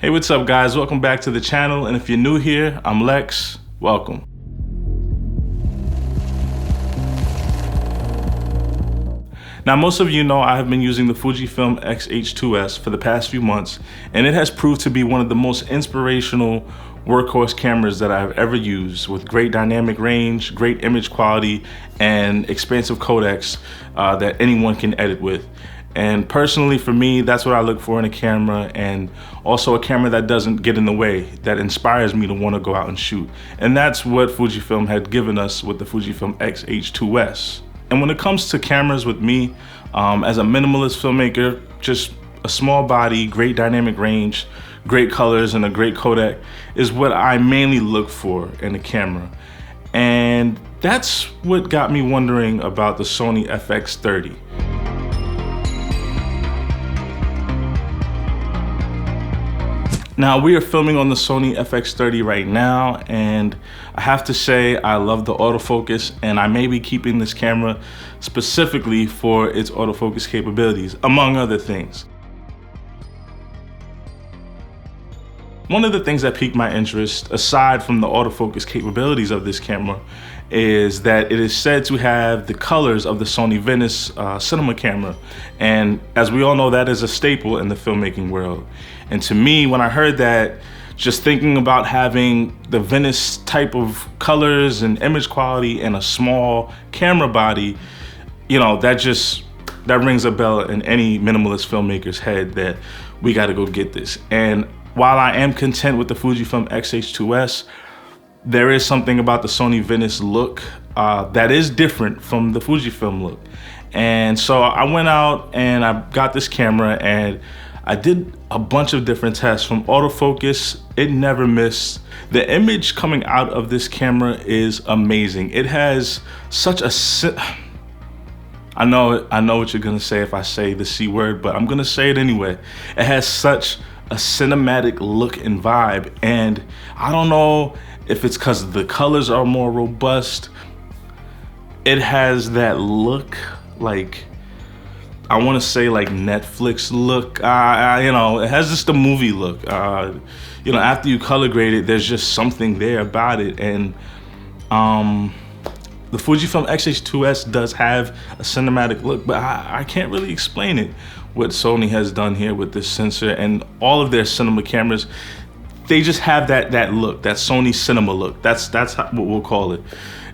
Hey, what's up guys? Welcome back to the channel, and if you're new here, I'm Lex. Welcome. Now, most of you know I have been using the Fujifilm X-H2S for the past few months, and it has proved to be one of the most inspirational workhorse cameras that I've ever used, with great dynamic range, great image quality, and expansive codecs that anyone can edit with. And personally, for me, that's what I look for in a camera, and also a camera that doesn't get in the way, that inspires me to want to go out and shoot. And that's what Fujifilm had given us with the Fujifilm X-H2S. And when it comes to cameras with me, as a minimalist filmmaker, just a small body, great dynamic range, great colors, and a great codec is what I mainly look for in a camera. And that's what got me wondering about the Sony FX30. Now, we are filming on the Sony FX30 right now, and I have to say I love the autofocus, and I may be keeping this camera specifically for its autofocus capabilities, among other things. One of the things that piqued my interest, aside from the autofocus capabilities of this camera, is that it is said to have the colors of the Sony Venice cinema camera. And as we all know, that is a staple in the filmmaking world. And to me, when I heard that, just thinking about having the Venice type of colors and image quality and a small camera body, you know, that rings a bell in any minimalist filmmaker's head that we gotta go get this. And while I am content with the Fujifilm X-H2S, there is something about the Sony Venice look that is different from the Fujifilm look. And so I went out and I got this camera and I did a bunch of different tests. From autofocus, it never missed. The image coming out of this camera is amazing. It has such a, I know what you're gonna say if I say the C word, but I'm gonna say it anyway. It has such a cinematic look and vibe, and I don't know if it's because the colors are more robust. It has that look, like, I want to say like Netflix look. You know, it has just a movie look. You know, after you color grade it, there's just something there about it. And the Fujifilm X-H2S does have a cinematic look, but I can't really explain it. What Sony has done here with this sensor and all of their cinema cameras, they just have that look, that Sony cinema look. That's what we'll call it.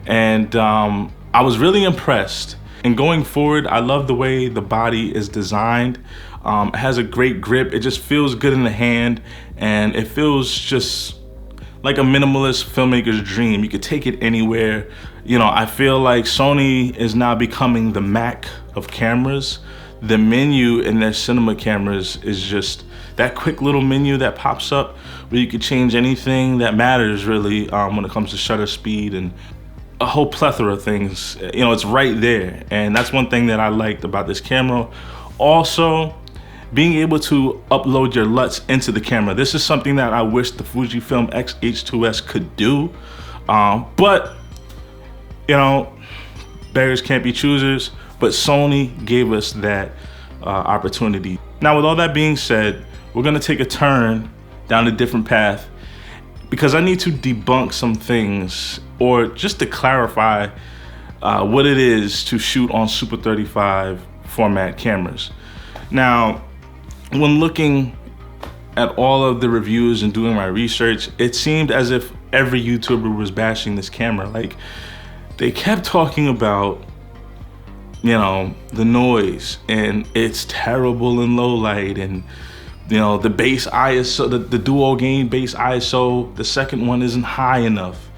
And I was really impressed. And going forward, I love the way the body is designed. It has a great grip. It just feels good in the hand, and it feels just like a minimalist filmmaker's dream. You could take it anywhere. You know, I feel like Sony is now becoming the Mac of cameras. The menu in their cinema cameras is just that quick little menu that pops up where you could change anything that matters really when it comes to shutter speed and a whole plethora of things. You know, it's right there. And that's one thing that I liked about this camera. Also, being able to upload your LUTs into the camera. This is something that I wish the Fujifilm X-H2S could do. But, you know, beggars can't be choosers. But Sony gave us that opportunity. Now, with all that being said, we're gonna take a turn down a different path because I need to debunk some things, or just to clarify what it is to shoot on Super 35 format cameras. Now, when looking at all of the reviews and doing my research, it seemed as if every YouTuber was bashing this camera. Like, they kept talking about, you know, the noise, and it's terrible in low light, and you know, the base ISO, the dual gain base ISO, the second one isn't high enough.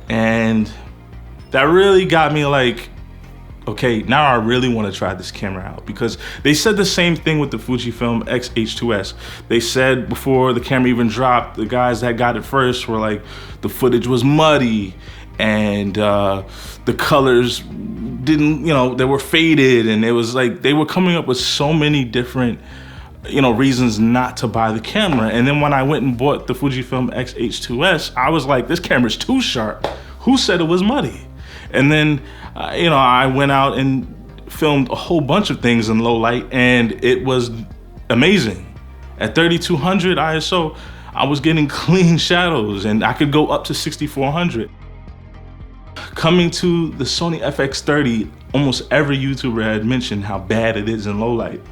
And that really got me like, okay, now I really want to try this camera out, because they said the same thing with the Fujifilm X-H2S. They said before the camera even dropped, the guys that got it first were like, the footage was muddy, and the colors didn't, you know, they were faded, and it was like they were coming up with so many different, you know, reasons not to buy the camera. And then when I went and bought the Fujifilm X-H2S, I was like, this camera's too sharp. Who said it was muddy? And then, you know, I went out and filmed a whole bunch of things in low light, and it was amazing. At 3200 ISO, I was getting clean shadows, and I could go up to 6400. Coming to the Sony FX30, almost every YouTuber had mentioned how bad it is in low light.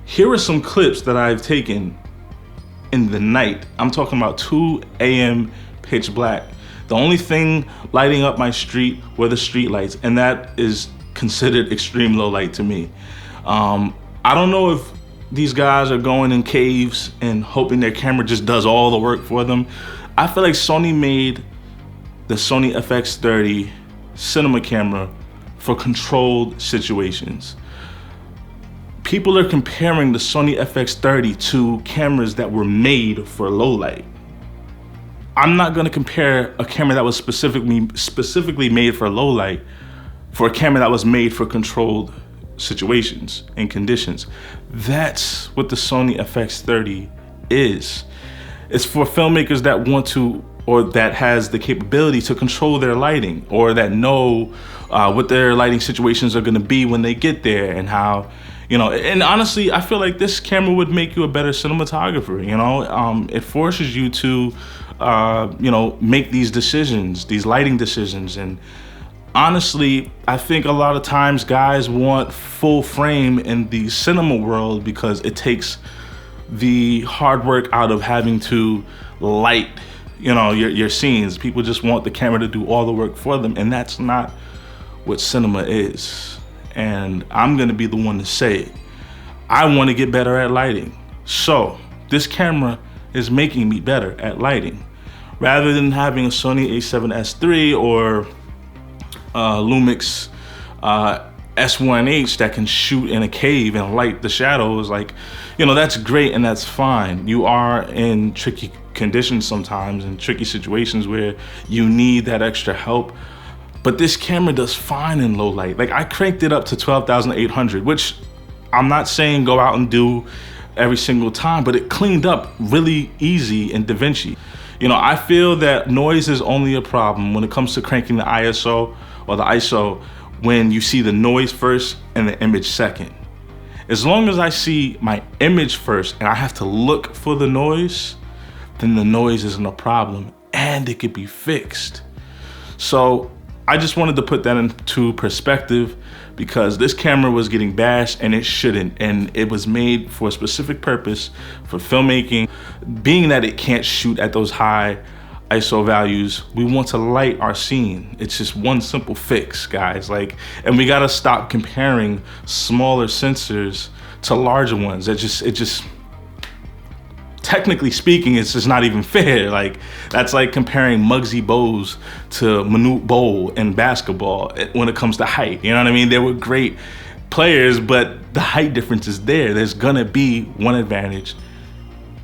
Here are some clips that I've taken in the night. I'm talking about 2 a.m. pitch black. The only thing lighting up my street were the street lights, and that is considered extreme low light to me. I don't know if these guys are going in caves and hoping their camera just does all the work for them. I feel like Sony made the Sony FX30 cinema camera for controlled situations. People are comparing the Sony FX30 to cameras that were made for low light. I'm not gonna compare a camera that was specifically made for low light for a camera that was made for controlled situations and conditions. That's what the Sony FX30 is. It's for filmmakers that want to, or that has the capability to control their lighting, or that know what their lighting situations are gonna be when they get there, and how, you know, and honestly, I feel like this camera would make you a better cinematographer, you know? It forces you to, you know, make these decisions, these lighting decisions. And honestly, I think a lot of times guys want full frame in the cinema world because it takes the hard work out of having to light, you know, your scenes. People just want the camera to do all the work for them, and that's not what cinema is. And I'm gonna be the one to say it. I wanna get better at lighting. So this camera is making me better at lighting. Rather than having a Sony a7S III or Lumix S1H that can shoot in a cave and light the shadows, like, you know, that's great and that's fine. You are in tricky conditions sometimes, in tricky situations where you need that extra help. But this camera does fine in low light. Like, I cranked it up to 12,800, which I'm not saying go out and do every single time, but it cleaned up really easy in DaVinci. You know, I feel that noise is only a problem when it comes to cranking the ISO or the ISO when you see the noise first and the image second. As long as I see my image first and I have to look for the noise, then the noise isn't a problem and it could be fixed. So I just wanted to put that into perspective because this camera was getting bashed and it shouldn't, and it was made for a specific purpose for filmmaking. Being that it can't shoot at those high ISO values, we want to light our scene. It's just one simple fix, guys. Like, and we gotta stop comparing smaller sensors to larger ones. It just technically speaking, it's just not even fair. Like, that's like comparing Muggsy Bogues to Manute Bol in basketball when it comes to height. You know what I mean? They were great players, but the height difference is there. There's gonna be one advantage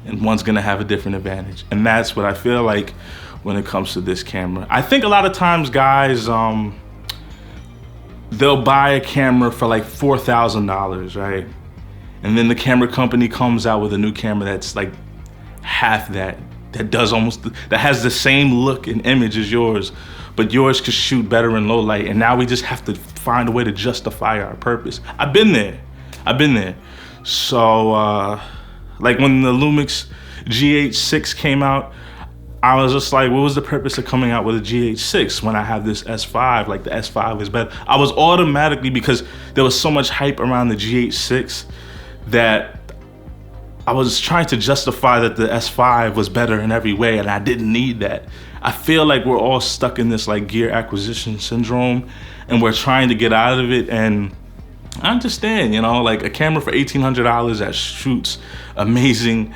and one's gonna have a different advantage. And that's what I feel like when it comes to this camera. I think a lot of times guys, they'll buy a camera for like $4,000, right? And then the camera company comes out with a new camera that's like half that has the same look and image as yours, but yours could shoot better in low light. And now we just have to find a way to justify our purpose. I've been there. So, like when the Lumix GH6 came out, I was just like, what was the purpose of coming out with a GH6 when I have this S5? Like, the S5 is better. I was automatically, because there was so much hype around the GH6 that I was trying to justify that the S5 was better in every way, and I didn't need that. I feel like we're all stuck in this like gear acquisition syndrome, and we're trying to get out of it. And I understand, you know, like a camera for $1,800 that shoots amazing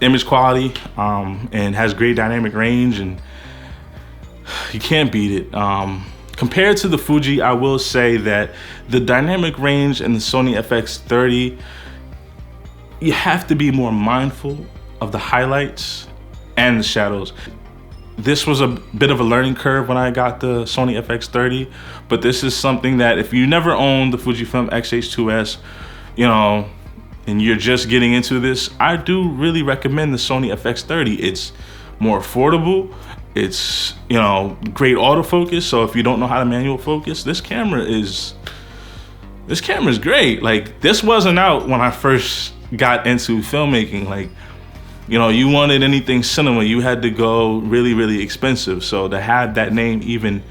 image quality and has great dynamic range, and you can't beat it. Compared to the Fuji, I will say that the dynamic range in the Sony FX30, you have to be more mindful of the highlights and the shadows. This was a bit of a learning curve when I got the Sony FX30, but this is something that if you never owned the Fujifilm X-H2S, you know, and you're just getting into this, I do really recommend the Sony FX30. It's more affordable. It's, you know, great autofocus. So if you don't know how to manual focus, this camera is great. Like, this wasn't out when I first got into filmmaking. Like, You know, you wanted anything cinema, you had to go really, really expensive. So to have that name even,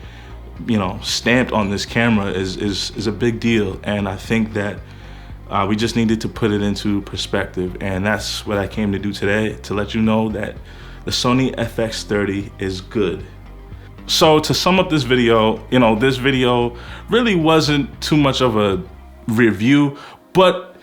you know, stamped on this camera is a big deal. And I think that we just needed to put it into perspective. And that's what I came to do today, to let you know that the Sony FX30 is good. So to sum up this video, you know, this video really wasn't too much of a review, but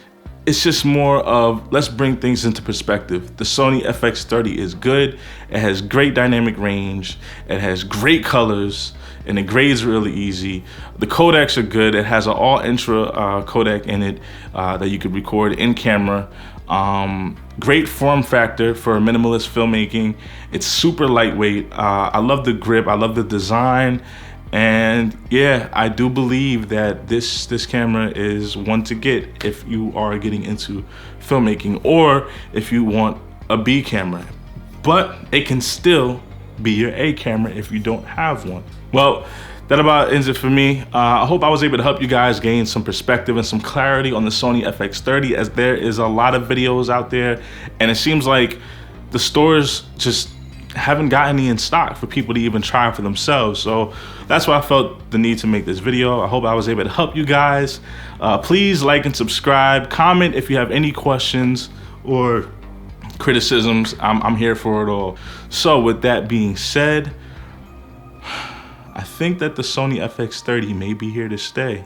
it's just more of, let's bring things into perspective. The Sony FX30 is good. It has great dynamic range. It has great colors, and the grades really easy. The Kodaks are good. It has an all intra Kodak in it that you could record in camera. Great form factor for minimalist filmmaking. It's super lightweight. I love the grip. I love the design. And yeah, I do believe that this camera is one to get if you are getting into filmmaking, or if you want a B camera. But it can still be your A camera if you don't have one. Well, that about ends it for me. I hope I was able to help you guys gain some perspective and some clarity on the Sony FX30, as there is a lot of videos out there, and it seems like the stores just haven't got any in stock for people to even try for themselves. So that's why I felt the need to make this video. I hope I was able to help you guys. Please like and subscribe. Comment if you have any questions or criticisms. I'm here for it all. So with that being said, I think that the Sony FX30 may be here to stay.